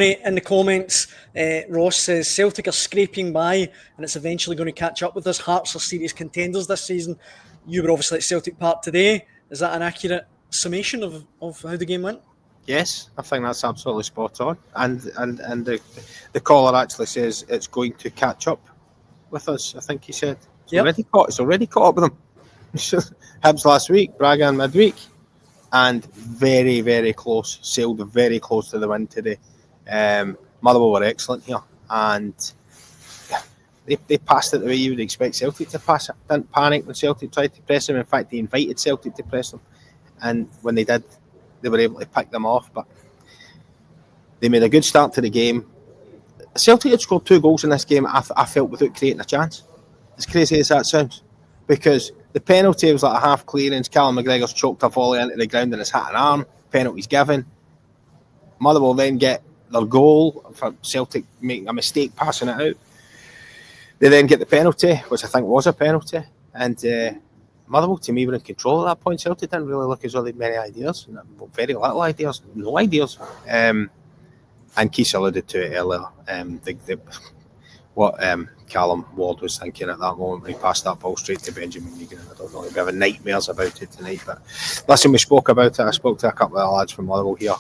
In the comments, Ross says Celtic are scraping by and it's eventually going to catch up with us. Hearts are serious contenders this season. You were obviously at Celtic Park today. Is that an accurate summation of how the game went? Yes, I think that's absolutely spot on. And the caller actually says it's going to catch up with us. I think he said it's already caught up with them. Hibs last week, Braga in midweek, and very, very close. Sailed very close to the win today. Motherwell were excellent here, and they passed it the way you would expect Celtic to pass it. Didn't panic when Celtic tried to press them. In fact, they invited Celtic to press them, and when they did, they were able to pick them off. But they made a good start to the game. Celtic had scored 2 goals in this game, I felt, without creating a chance. As crazy as that sounds, because the penalty was like a half clearance. Callum McGregor's choked a volley into the ground and it's hit an arm. Penalty's given. Motherwell then get their goal for Celtic making a mistake passing it out. They then get the penalty, which I think was a penalty, and Motherwell, to me, were in control at that point. Celtic didn't really look as though they had many ideas, very little ideas, no ideas. And Keith alluded to it earlier. What Callum Ward was thinking at that moment when he passed that ball straight to Benjamin Megan. I don't know if we have nightmares about it tonight, but listen, we spoke about it. I spoke to a couple of lads from Motherwell here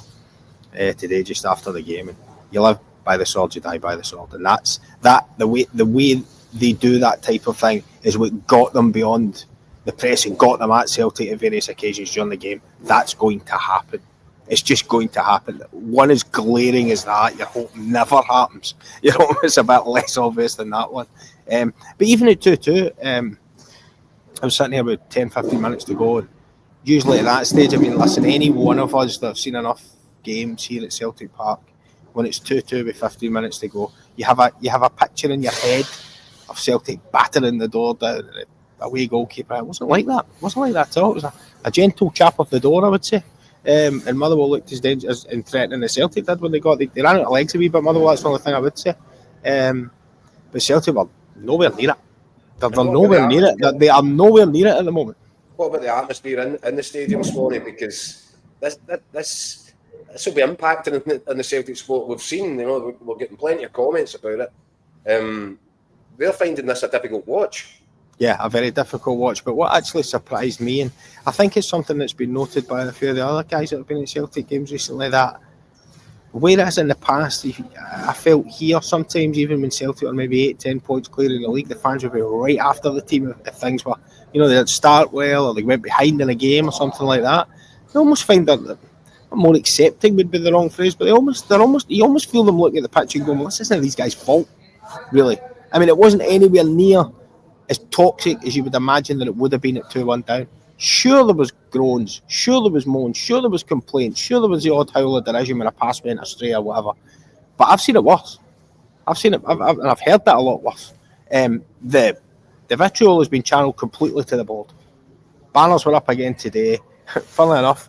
today just after the game, and you live by the sword, you die by the sword, and that's the way they do that type of thing is what got them beyond the press and got them at Celtic at various occasions during the game. That's going to happen. It's just going to happen. One as glaring as that, you hope never happens. You know, it's a bit less obvious than that one. But even at 2-2, I was sitting here about 10-15 minutes to go, and usually at that stage, I mean, listen, any one of us that have seen enough games here at Celtic Park, when it's 2-2 with 15 minutes to go, you have a picture in your head of Celtic battering the door down at the away goalkeeper. It wasn't like that. It wasn't like that at all. It was a gentle chap off the door, I would say. And Motherwell looked as dangerous and threatening as Celtic did when they ran out of legs a wee bit. Motherwell, that's the only thing I would say. But Celtic were nowhere near it. They're nowhere near it. They are nowhere near it at the moment. What about the atmosphere in the stadium, Swanee? Because this will be impacting in the Celtic sport. We've seen, we're getting plenty of comments about it. They're finding this a difficult watch. Yeah, a very difficult watch. But what actually surprised me, and I think it's something that's been noted by a few of the other guys that have been at Celtic games recently, that whereas in the past, I felt here sometimes, even when Celtic were maybe 8-10 points clear in the league, the fans would be right after the team if things were, they didn't start well or they went behind in a game or something like that. I almost find that more accepting would be the wrong phrase, but you almost feel them looking at the pitch and going, well, this isn't these guys' fault, really. I mean, it wasn't anywhere near as toxic as you would imagine that it would have been at 2-1 down. Sure, there was groans, sure there was moans, sure there was complaints, sure there was the odd howl of derision when a pass went astray or whatever. But I've seen it worse. I've seen it, and I've heard that a lot worse. The vitriol has been channeled completely to the board. Banners were up again today. Funnily enough,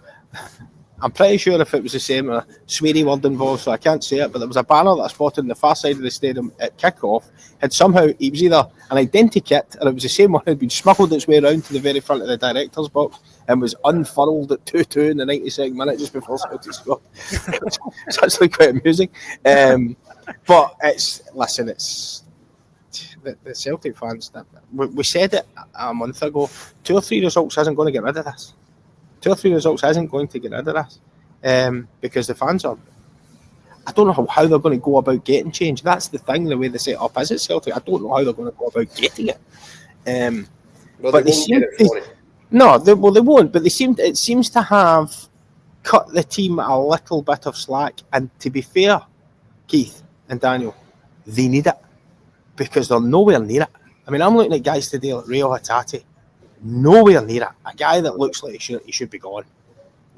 I'm pretty sure if it was the same, a sweary word involved, so I can't say it, but there was a banner that I spotted on the far side of the stadium at kick-off. It was either an identikit or it was the same one that had been smuggled its way around to the very front of the director's box and was unfurled at 2-2 in the 92nd minute just before Celtic scored. It's actually quite amusing. But it's the Celtic fans. We said it a month ago, 2 or 3 results isn't going to get rid of this. 2 or 3 results isn't going to get rid of this because the fans are. I don't know how they're going to go about getting change. That's the thing, the way they set up is at Celtic. I don't know how they're going to go about getting it. But they seem they won't. But it seems to have cut the team a little bit of slack. And to be fair, Keith and Daniel, they need it because they're nowhere near it. I mean, I'm looking at guys today like Rio Hatate. Nowhere near it. A guy that looks like he should be gone.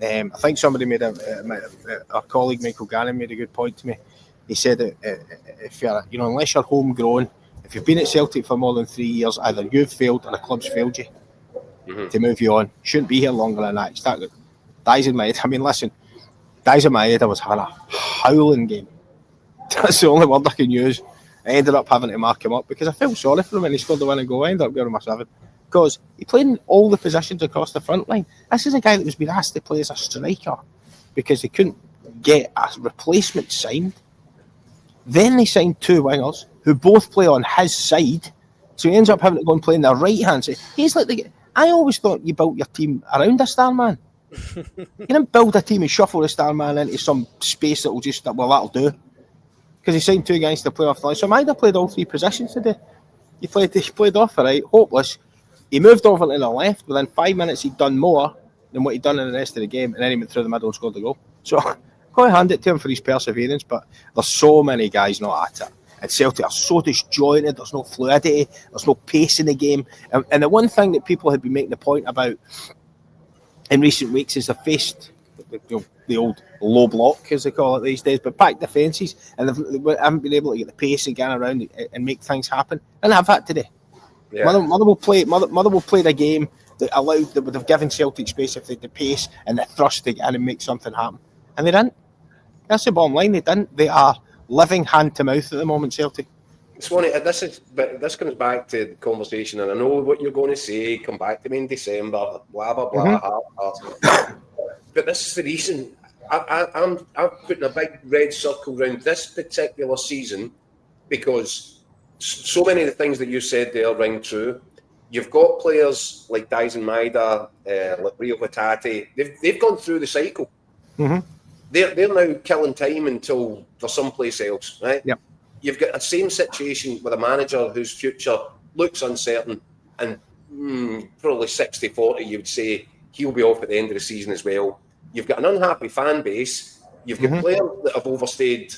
I think somebody made our colleague Michael Gannon made a good point to me. He said that if you're, unless you're homegrown, if you've been at Celtic for more than 3 years, either you've failed or the club's failed you to move you on. Shouldn't be here longer than that. It's that good. Dies in my head. I mean, listen, dies in my head. I was having a howling game. That's the only word I can use. I ended up having to mark him up because I felt sorry for him when he scored the winning goal. I ended up giving him a 7. Because he played in all the positions across the front line. This is a guy that was being asked to play as a striker because he couldn't get a replacement signed Then they signed 2 wingers who both play on his side, so he ends up having to go and play in the right hand side. He's like I always thought you built your team around a star man. You didn't build a team and shuffle the star man into some space that will just that'll do. Because he signed 2 guys to play off the line. So Maida played all 3 positions today. He played off the right, hopeless. He moved over to the left. Within 5 minutes, he'd done more than what he'd done in the rest of the game, and then he went through the middle and scored the goal. So, got to hand it to him for his perseverance, but there's so many guys not at it. And Celtic are so disjointed, there's no fluidity, there's no pace in the game. And the one thing that people have been making the point about in recent weeks is they've faced the old low block, as they call it these days, but packed defences, and they haven't been able to get the pace and get around and make things happen. And have that today. Yeah. Motherwell played a game that would have given Celtic space if they had the pace and the thrust to get in and make something happen. And they didn't. That's the bottom line. They didn't. They are living hand to mouth at the moment, Celtic. Swan, this comes back to the conversation, and I know what you're going to say. Come back to me in December, blah blah blah. But this is the reason I'm putting a big red circle around this particular season, because so many of the things that you said there ring true. You've got players like Dyson Maida, like Rio Hatate. They've gone through the cycle. Mm-hmm. They're now killing time until they're someplace else, right? Yep. You've got the same situation with a manager whose future looks uncertain, and probably 60-40, you'd say he'll be off at the end of the season as well. You've got an unhappy fan base. You've got players that have overstayed,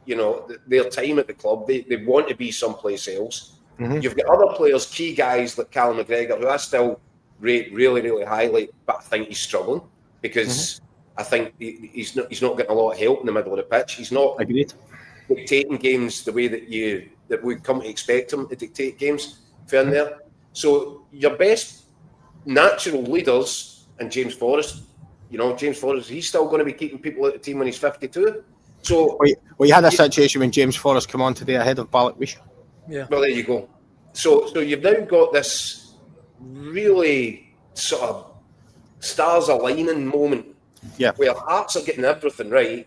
their time at the club. They want to be someplace else. Mm-hmm. You've got other players, key guys like Callum McGregor, who I still rate really, really highly, but I think he's struggling because I think he's not getting a lot of help in the middle of the pitch. He's not dictating games the way that we come to expect him to dictate games. Fair there. So your best natural leaders, and James Forrest, he's still going to be keeping people out of the team when he's 52. So you had a situation when James Forrest came on today ahead of Balak. Yeah. Well, there you go. So you've now got this really sort of stars aligning moment where Hearts are getting everything right.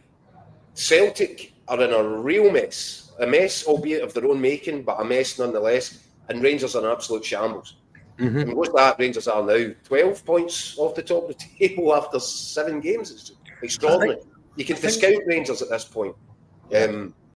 Celtic are in a real mess. A mess, albeit of their own making, but a mess nonetheless. And Rangers are in absolute shambles. Mm-hmm. And what's that? Rangers are now 12 points off the top of the table after 7 games. It's extraordinary. You can discount Rangers at this point.